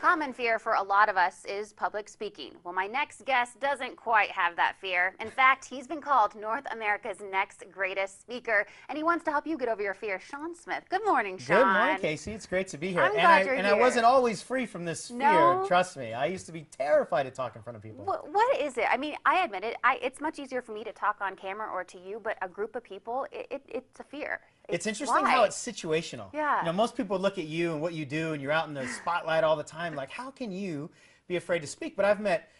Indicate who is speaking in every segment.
Speaker 1: common fear for a lot of us is public speaking. Well, my next guest doesn't quite have that fear. In fact, he's been called North America's next greatest speaker, and he wants to help you get over your fear. Sean Smith. Good morning, Sean.
Speaker 2: Good morning, Casey. It's great to be here.
Speaker 1: I'm glad you're here.
Speaker 2: I wasn't always free from this fear.
Speaker 1: No?
Speaker 2: Trust me. I used to be terrified to talk in front of people.
Speaker 1: What is it? I mean, I admit it. It's much easier for me to talk on camera or to you, but a group of people, it's a fear.
Speaker 2: It's interesting how it's situational.
Speaker 1: Yeah.
Speaker 2: You know, most people look at you and what you do, and you're out in the spotlight all the time. Like, how can you be afraid to speak? But I've met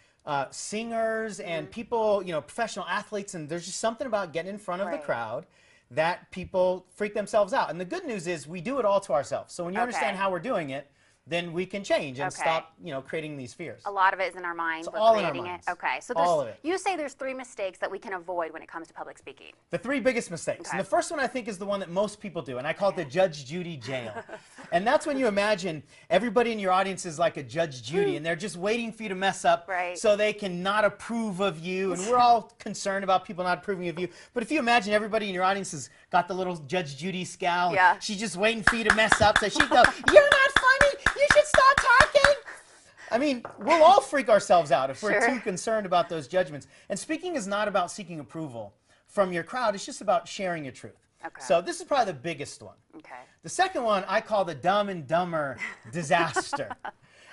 Speaker 2: singers and people, you know, professional athletes, and there's just something about getting in front of the crowd that people freak themselves out. And the good news is we do it all to ourselves. So when you understand how we're doing it, then we can change and stop, you know, creating these fears.
Speaker 1: A lot of it is in our minds.
Speaker 2: It's
Speaker 1: We're
Speaker 2: all in our
Speaker 1: creating
Speaker 2: minds.
Speaker 1: it. Okay, so
Speaker 2: all of it.
Speaker 1: You say there's 3 mistakes that we can avoid when it comes to public speaking.
Speaker 2: The 3 biggest mistakes. And the first one I think is the one that most people do, and I call it the Judge Judy jail. And that's when you imagine everybody in your audience is like a Judge Judy, and they're just waiting for you to mess up so they can not approve of you. And we're all concerned about people not approving of you. But if you imagine everybody in your audience has got the little Judge Judy scowl, and she's just waiting for you to mess up, so she'd go, "You're not funny, you should stop talking." I mean, we'll all freak ourselves out if we're too concerned about those judgments. And speaking is not about seeking approval from your crowd. It's just about sharing your truth. So this is probably the biggest one. The second one I call the Dumb and Dumber disaster.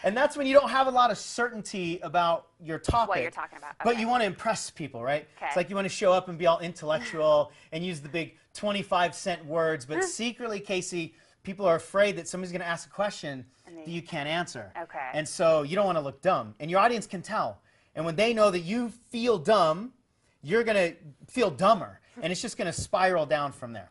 Speaker 2: And that's when you don't have a lot of certainty about your topic. What
Speaker 1: you're talking about.
Speaker 2: But you want to impress people, right? It's like you want to show up and be all intellectual and use the big 25-cent words. But secretly, Casey, people are afraid that somebody's going to ask a question that you can't answer. And so you don't want to look dumb. And your audience can tell. And when they know that you feel dumb, you're going to feel dumber. And it's just going to spiral down from there.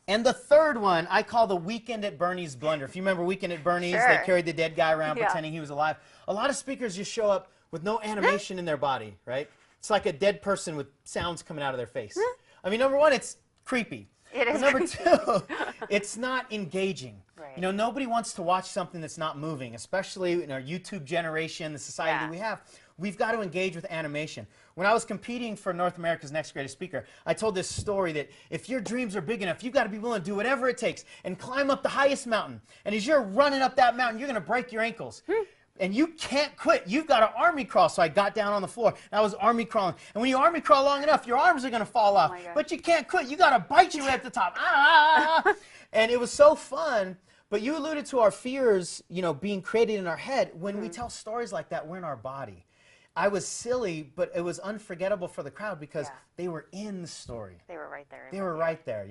Speaker 2: And the third one, I call the Weekend at Bernie's blunder. If you remember Weekend at Bernie's, they carried the dead guy around pretending he was alive. A lot of speakers just show up with no animation in their body, right? It's like a dead person with sounds coming out of their face. I mean, number one, it's creepy.
Speaker 1: It is.
Speaker 2: But number two, it's not engaging. You know, nobody wants to watch something that's not moving, especially in our YouTube generation, the society that we have. We've got to engage with animation. When I was competing for North America's Next Greatest Speaker, I told this story that if your dreams are big enough, you've got to be willing to do whatever it takes and climb up the highest mountain. And as you're running up that mountain, you're going to break your ankles. And you can't quit. You've got to army crawl. So I got down on the floor. And I was army crawling. And when you army crawl long enough, your arms are going to fall off. But you can't quit. You got to bite your way at the top. And it was so fun. But you alluded to our fears, you know, being created in our head. When we tell stories like that, we're in our body. I was silly, but it was unforgettable for the crowd because they were in the story.
Speaker 1: They were right there.
Speaker 2: They were right there,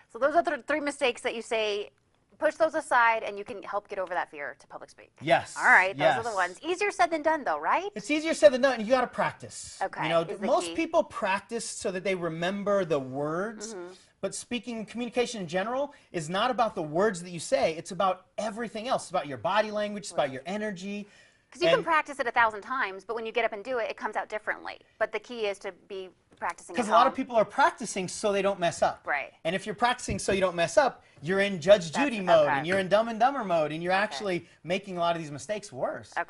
Speaker 1: So those are the 3 mistakes that you say, push those aside and you can help get over that fear to public speak.
Speaker 2: Yes.
Speaker 1: All right, those are the ones. Easier said than done though, right?
Speaker 2: It's easier said than done, and you got to practice. You know,
Speaker 1: is
Speaker 2: most people practice so that they remember the words. But speaking, communication in general is not about the words that you say. It's about everything else. It's about your body language. It's about your energy.
Speaker 1: Because you can practice it 1,000 times, but when you get up and do it, it comes out differently. But the key is to be practicing at home.
Speaker 2: Because a lot of people are practicing so they don't mess up. And if you're practicing so you don't mess up, you're in Judge Judy mode, and you're in Dumb and Dumber mode, and you're actually making a lot of these mistakes worse.
Speaker 1: All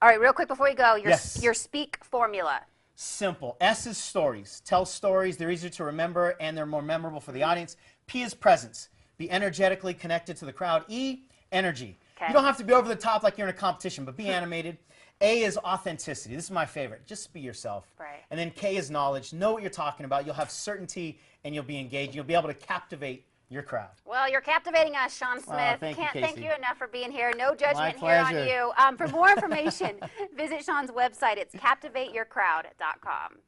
Speaker 1: right, real quick before you go, your speak formula.
Speaker 2: Simple. S is stories. Tell stories. They're easier to remember, and they're more memorable for the audience. P is presence. Be energetically connected to the crowd. E, energy. You don't have to be over the top like you're in a competition, but be animated. A is authenticity. This is my favorite. Just be yourself. And then K is knowledge. Know what you're talking about. You'll have certainty, and you'll be engaged. You'll be able to captivate your crowd.
Speaker 1: Well, you're captivating us, Sean Smith.
Speaker 2: Can't
Speaker 1: thank you enough for being here. No judgment here on you. For more information, visit Sean's website. It's captivateyourcrowd.com.